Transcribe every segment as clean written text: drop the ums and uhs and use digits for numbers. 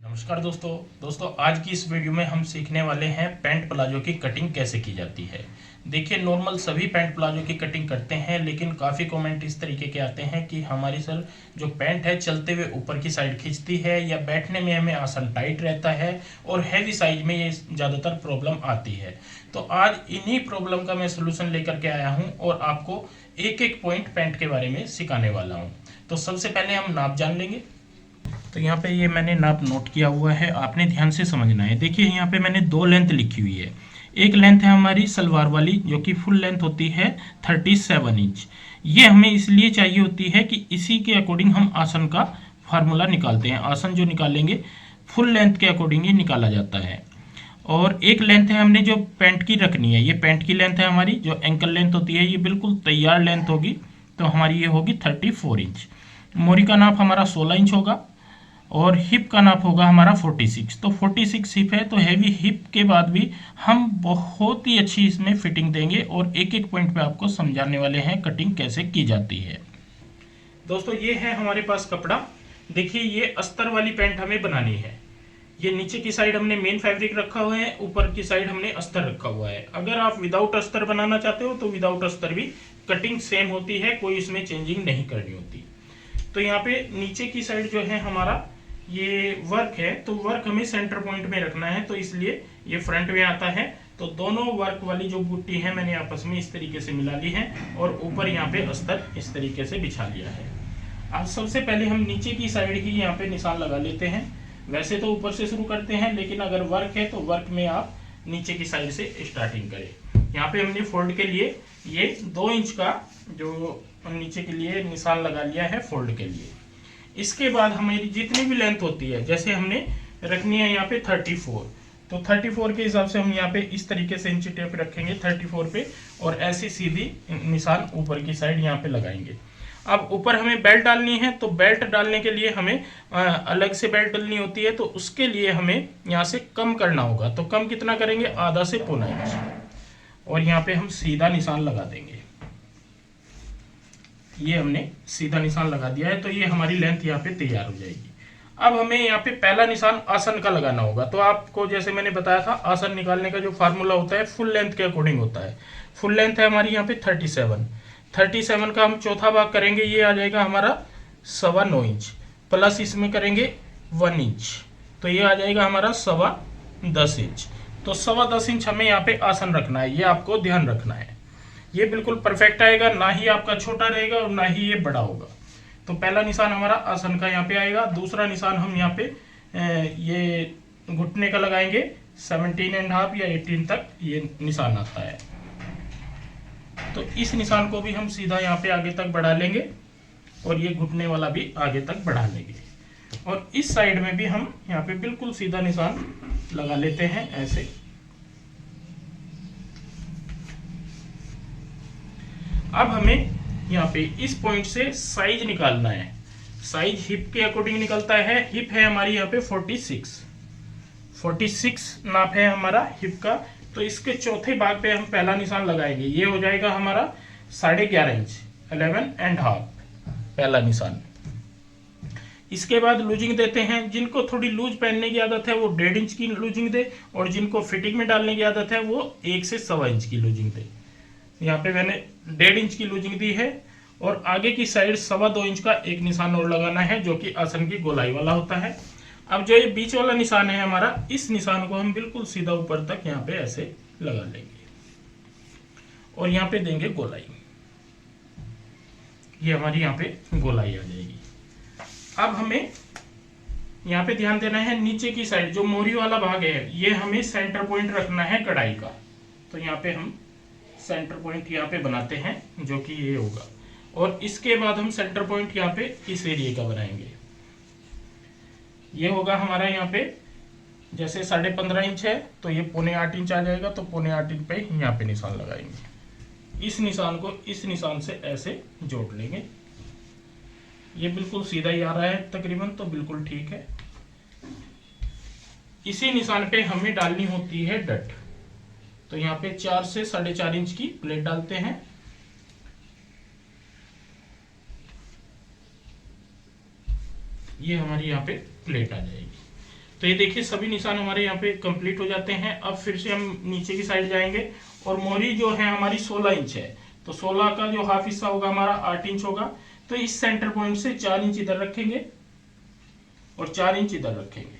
नमस्कार दोस्तों आज की इस वीडियो में हम सीखने वाले हैं पैंट प्लाजो की कटिंग कैसे की जाती है। देखिए नॉर्मल सभी पैंट प्लाजो की कटिंग करते हैं, लेकिन काफ़ी कमेंट इस तरीके के आते हैं कि हमारी सर जो पैंट है चलते हुए ऊपर की साइड खींचती है या बैठने में हमें आसन टाइट रहता है और हैवी साइज में ये ज़्यादातर प्रॉब्लम आती है। तो आज इन्हीं प्रॉब्लम का मैं सोल्यूशन लेकर के आया हूँ और आपको एक एक पॉइंट पैंट के बारे में सिखाने वाला हूँ। तो सबसे पहले हम नाप जान लेंगे। तो यहाँ पे ये मैंने नाप नोट किया हुआ है, आपने ध्यान से समझना है। देखिए यहाँ पे मैंने दो लेंथ लिखी हुई है। एक लेंथ है हमारी सलवार वाली जो कि फुल लेंथ होती है 37 इंच। ये हमें इसलिए चाहिए होती है कि इसी के अकॉर्डिंग हम आसन का फार्मूला निकालते हैं। आसन जो निकालेंगे फुल लेंथ के अकॉर्डिंग ही निकाला जाता है। और एक लेंथ है हमने जो पैंट की रखनी है, ये पैंट की लेंथ है हमारी, जो एंकल लेंथ होती है ये बिल्कुल तैयार लेंथ होगी, तो हमारी ये होगी 34 इंच। मोरी का नाप हमारा 16 इंच होगा और हिप का नाप होगा हमारा 46। तो 46 हिप है, तो हैवी हिप के बाद भी हम बहुत ही अच्छी इसमें फिटिंग देंगे और एक एक पॉइंट पे आपको समझाने वाले हैं कटिंग कैसे की जाती है। दोस्तों ये है हमारे पास कपड़ा। देखिए ये अस्तर वाली पैंट हमें बनानी है। ये नीचे की साइड हमने मेन फैब्रिक रखा हुआ है, ऊपर की साइड हमने अस्तर रखा हुआ है। अगर आप विदाउट अस्तर बनाना चाहते हो तो विदाउट अस्तर भी कटिंग सेम होती है, कोई इसमें चेंजिंग नहीं करनी होती। तो यहाँ पे नीचे की साइड जो है हमारा ये वर्क है, तो वर्क हमें सेंटर पॉइंट में रखना है, तो इसलिए ये फ्रंट में आता है। तो दोनों वर्क वाली जो बुट्टी है मैंने आपस में इस तरीके से मिला ली है और ऊपर यहाँ पे अस्तर इस तरीके से बिछा लिया है। अब सबसे पहले हम नीचे की साइड ही यहाँ पे निशान लगा लेते हैं। वैसे तो ऊपर से शुरू करते हैं, लेकिन अगर वर्क है तो वर्क में आप नीचे की साइड से स्टार्टिंग करें। यहाँ पे हमने फोल्ड के लिए ये 2 इंच का जो नीचे के लिए निशान लगा लिया है फोल्ड के लिए। इसके बाद हमारी जितनी भी लेंथ होती है, जैसे हमने रखनी है यहाँ पे 34, तो 34 के हिसाब से हम यहाँ पे इस तरीके से इंची टेप रखेंगे 34 पे और ऐसी सीधी निशान ऊपर की साइड यहाँ पे लगाएंगे। अब ऊपर हमें बेल्ट डालनी है, तो बेल्ट डालने के लिए हमें अलग से बेल्ट डालनी होती है, तो उसके लिए हमें यहाँ से कम करना होगा। तो कम कितना करेंगे, आधा से पौना इंच, और यहाँ पे हम सीधा निशान लगा देंगे। ये हमने सीधा निशान लगा दिया है, तो ये हमारी लेंथ यहाँ पे तैयार हो जाएगी। अब हमें यहाँ पे पहला निशान आसन का लगाना होगा। तो आपको जैसे मैंने बताया था, आसन निकालने का जो फार्मूला होता है फुल लेंथ के अकॉर्डिंग होता है। फुल लेंथ है हमारी यहाँ पे 37 का हम चौथा भाग करेंगे, ये आ जाएगा हमारा 9.25 इंच, प्लस इसमें करेंगे 1 इंच, तो ये आ जाएगा हमारा 10.25 इंच। तो 10.25 इंच हमें यहाँ पे आसन रखना है, ये आपको ध्यान रखना है। ये बिल्कुल परफेक्ट आएगा, ना ही आपका छोटा रहेगा और ना ही ये बड़ा होगा। तो पहला निशान हमारा आसन का यहाँ पे आएगा। दूसरा निशान हम यहाँ पे ये घुटने का लगाएंगे 17.5 या 18 तक ये निशान आता है। तो इस निशान को भी हम सीधा यहाँ पे आगे तक बढ़ा लेंगे और ये घुटने वाला भी आगे तक बढ़ा लेंगे। और इस साइड में भी हम यहाँ पे बिल्कुल सीधा निशान लगा लेते हैं ऐसे। अब हमें यहाँ पे इस पॉइंट से साइज निकालना है। साइज हिप के अकॉर्डिंग निकलता है। हिप है हमारी यहाँ पे 46 नाप है हमारा हिप का। तो इसके चौथे भाग पे हम पहला निशान लगाएंगे, ये हो जाएगा हमारा 11.5 इंच, 11.5 पहला निशान। इसके बाद लूजिंग देते हैं। जिनको थोड़ी लूज पहनने की आदत है वो 1.5 इंच की लूजिंग दे, और जिनको फिटिंग में डालने की आदत है वो 1 से 1.25 इंच की लूजिंग दे। यहाँ पे मैंने 1.5 इंच की लूजिंग दी है और आगे की साइड 2.25 इंच का एक निशान और लगाना है, जो कि आसन की गोलाई वाला होता है। अब जो ये बीच वाला निशान है हमारा, इस निशान को हम बिल्कुल सीधा ऊपर तक यहाँ पे ऐसे लगा लेंगे और यहाँ पे देंगे गोलाई। ये हमारी यहाँ पे गोलाई आ जाएगी। अब हमें यहाँ पे ध्यान देना है, नीचे की साइड जो मोरी वाला भाग है ये हमें सेंटर पॉइंट रखना है कढ़ाई का। तो यहाँ पे हम सेंटर पॉइंट यहाँ पे बनाते हैं, जो कि ये होगा। और इसके बाद हम सेंटर पॉइंट यहाँ पे इस एरिया का बनाएंगे। ये होगा हमारा यहाँ पे जैसे 15.5 इंच है, तो ये 7.25 इंच आ जाएगा। तो 7.25 इंच पे यहाँ पे निशान लगाएंगे। इस निशान को इस निशान से ऐसे जोड़ लेंगे। ये बिल्कुल सीधा ही आ रहा है तकरीबन, तो बिल्कुल ठीक है। इसी निशान पे हमें डालनी होती है डट। तो यहाँ पे 4 से 4.5 इंच की प्लेट डालते हैं। ये हमारी यहाँ पे प्लेट आ जाएगी। तो ये देखिए सभी निशान हमारे यहाँ पे कंप्लीट हो जाते हैं। अब फिर से हम नीचे की साइड जाएंगे और मोहरी जो है हमारी 16 इंच है, तो 16 का जो हाफ हिस्सा होगा हमारा 8 इंच होगा। तो इस सेंटर पॉइंट से 4 इंच इधर रखेंगे और 4 इंच इधर रखेंगे।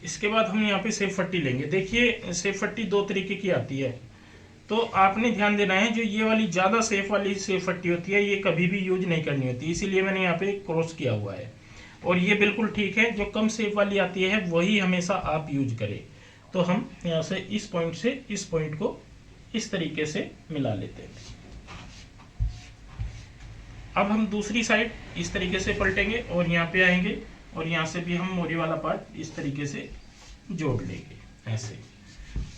इसके बाद हम यहाँ पे सेब पट्टी लेंगे। देखिए सेब पट्टी दो तरीके की आती है, तो आपने ध्यान देना है जो ये वाली ज्यादा सेफ वाली सेब पट्टी होती है ये कभी भी यूज नहीं करनी होती, इसीलिए मैंने यहाँ पे क्रॉस किया हुआ है। और ये बिल्कुल ठीक है, जो कम सेफ वाली आती है वही हमेशा आप यूज करें। तो हम यहाँ से इस पॉइंट को इस तरीके से मिला लेते हैं। अब हम दूसरी साइड इस तरीके से पलटेंगे और यहाँ पे आएंगे और यहाँ से भी हम मोरी वाला पार्ट इस तरीके से जोड़ लेंगे ऐसे।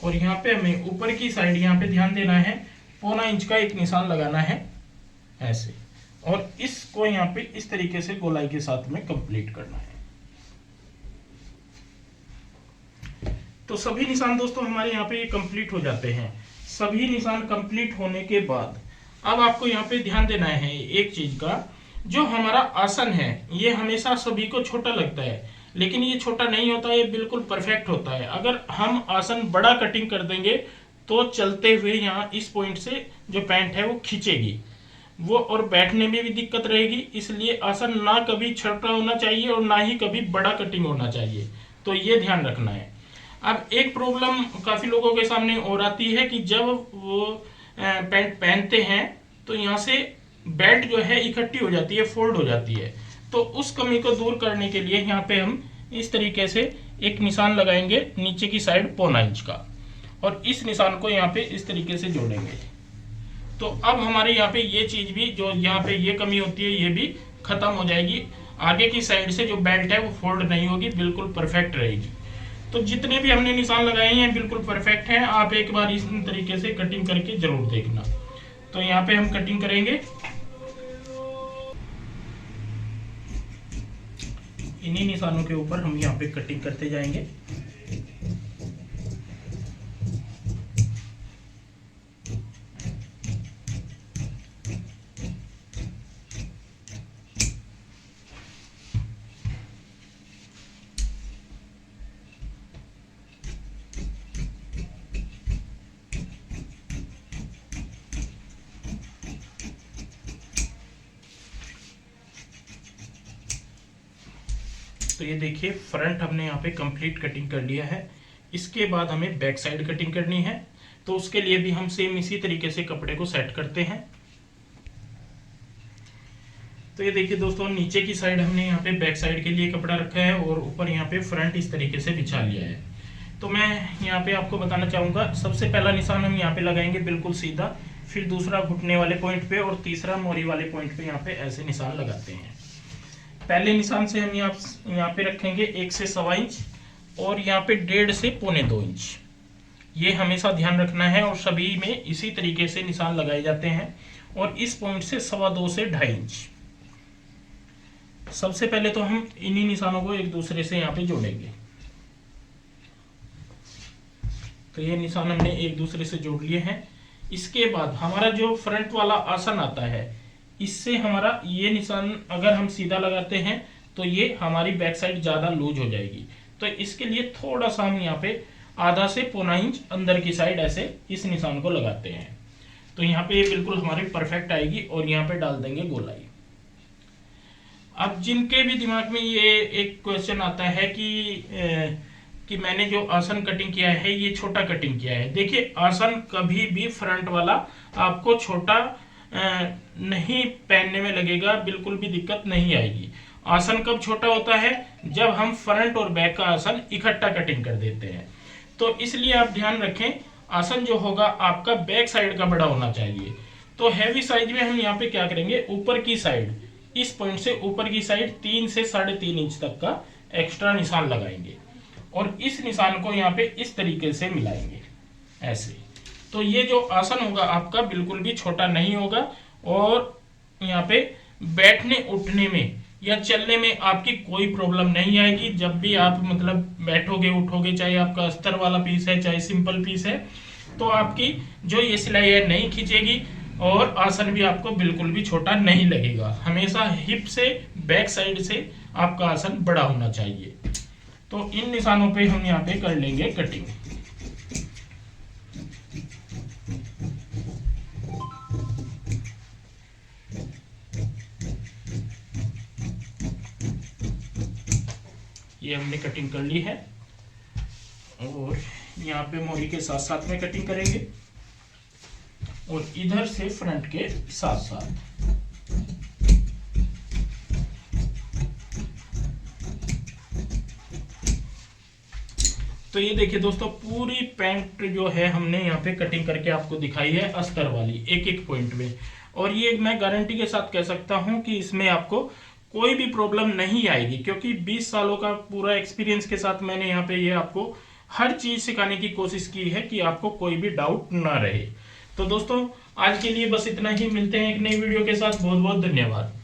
और यहाँ पे हमें ऊपर की साइड यहाँ पे ध्यान देना है, 1.25 इंच का एक निशान लगाना है ऐसे, और इसको यहाँ पे इस तरीके से गोलाई के साथ में कंप्लीट करना है। तो सभी निशान दोस्तों हमारे यहाँ पे ये कंप्लीट हो जाते हैं। सभी निशान कंप्लीट होने के बाद अब आपको यहाँ पे ध्यान देना है एक चीज का, जो हमारा आसन है ये हमेशा सभी को छोटा लगता है, लेकिन ये छोटा नहीं होता, ये बिल्कुल परफेक्ट होता है। अगर हम आसन बड़ा कटिंग कर देंगे तो चलते हुए यहाँ इस पॉइंट से जो पैंट है वो खींचेगी वो, और बैठने में भी दिक्कत रहेगी। इसलिए आसन ना कभी छोटा होना चाहिए और ना ही कभी बड़ा कटिंग होना चाहिए, तो ये ध्यान रखना है। अब एक प्रॉब्लम काफी लोगों के सामने और आती है कि जब वो पैंट पहनते हैं तो यहाँ से बेल्ट जो है इकट्ठी हो जाती है, फोल्ड हो जाती है। तो उस कमी को दूर करने के लिए यहाँ पे हम इस तरीके से एक निशान लगाएंगे नीचे की साइड 1.25 इंच का, और इस निशान को यहाँ पे इस तरीके से जोड़ेंगे। तो अब हमारे यहाँ पे ये चीज भी, जो यहाँ पे ये कमी होती है ये भी खत्म हो जाएगी। आगे की साइड से जो बेल्ट है वो फोल्ड नहीं होगी, बिल्कुल परफेक्ट रहेगी। तो जितने भी हमने निशान लगाए हैं बिल्कुल परफेक्ट हैं। आप एक बार इस तरीके से कटिंग करके जरूर देखना। तो यहाँ पे हम कटिंग करेंगे, इन्हीं निशानों के ऊपर हम यहाँ पे कटिंग करते जाएंगे। तो ये देखिए फ्रंट हमने यहाँ पे कंप्लीट कटिंग कर लिया है। इसके बाद हमें बैक साइड कटिंग करनी है, तो उसके लिए भी हम सेम इसी तरीके से कपड़े को सेट करते हैं। तो ये देखिए दोस्तों नीचे की साइड हमने यहाँ पे बैक साइड के लिए कपड़ा रखा है और ऊपर यहाँ पे फ्रंट इस तरीके से बिछा लिया है। तो मैं यहाँ पे आपको बताना चाहूंगा, सबसे पहला निशान हम यहाँ पे लगाएंगे बिल्कुल सीधा, फिर दूसरा घुटने वाले पॉइंट पे और तीसरा मोरी वाले पॉइंट पे यहाँ पे ऐसे निशान लगाते हैं। पहले निशान से हम यहाँ पे रखेंगे 1 से 1.25 इंच और यहाँ पे 1.5 से 1.25 इंच। ये हमेशा ध्यान रखना है और सभी में इसी तरीके से निशान लगाए जाते हैं। और इस पॉइंट से 2.25 से 2.5 इंच। सबसे पहले तो हम इन्हीं निशानों को एक दूसरे से यहाँ पे जोड़ेंगे। तो ये निशान हमने एक दूसरे से जोड़ लिए हैं। इसके बाद हमारा जो फ्रंट वाला आसन आता है, इससे हमारा ये निशान अगर हम सीधा लगाते हैं तो ये हमारी बैक साइड ज्यादा लूज हो जाएगी। तो इसके लिए थोड़ा सा हम यहाँ पे 1/2 से 1.25 इंच अंदर की साइड ऐसे इस निशान को लगाते हैं। तो यहाँ पे ये बिल्कुल हमारी परफेक्ट आएगी और यहाँ पे डाल देंगे गोलाई। अब जिनके भी दिमाग में ये एक क्वेश्चन आता है कि मैंने जो आसन कटिंग किया है ये छोटा कटिंग किया है। देखिए आसन कभी भी फ्रंट वाला आपको छोटा नहीं पहनने में लगेगा, बिल्कुल भी दिक्कत नहीं आएगी। आसन कब छोटा होता है? जब हम फ्रंट और बैक का आसन इकट्ठा कटिंग कर देते हैं। तो इसलिए आप ध्यान रखें, आसन जो होगा आपका बैक साइड का बड़ा होना चाहिए। तो हैवी साइज में हम यहाँ पे क्या करेंगे, ऊपर की साइड इस पॉइंट से ऊपर की साइड 3 से 3.5 इंच तक का एक्स्ट्रा निशान लगाएंगे और इस निशान को यहाँ पे इस तरीके से मिलाएंगे ऐसे। तो ये जो आसन होगा आपका बिल्कुल भी छोटा नहीं होगा और यहाँ पे बैठने उठने में या चलने में आपकी कोई प्रॉब्लम नहीं आएगी। जब भी आप मतलब बैठोगे उठोगे, चाहे आपका अस्तर वाला पीस है चाहे सिंपल पीस है, तो आपकी जो ये सिलाई है नहीं खींचेगी और आसन भी आपको बिल्कुल भी छोटा नहीं लगेगा। हमेशा हिप से बैक साइड से आपका आसन बड़ा होना चाहिए। तो इन निशानों पे हम यहाँ पे कर लेंगे कटिंग। ये हमने कटिंग कर ली है और यहाँ पे मोरी के साथ साथ में कटिंग करेंगे और इधर से फ्रंट के साथ साथ। तो ये देखिए दोस्तों, पूरी पैंट जो है हमने यहाँ पे कटिंग करके आपको दिखाई है अस्तर वाली, एक एक पॉइंट में। और ये मैं गारंटी के साथ कह सकता हूँ कि इसमें आपको कोई भी प्रॉब्लम नहीं आएगी, क्योंकि 20 सालों का पूरा एक्सपीरियंस के साथ मैंने यहाँ पे ये आपको हर चीज सिखाने की कोशिश की है कि आपको कोई भी डाउट ना रहे। तो दोस्तों आज के लिए बस इतना ही, मिलते हैं एक नई वीडियो के साथ। बहुत बहुत धन्यवाद।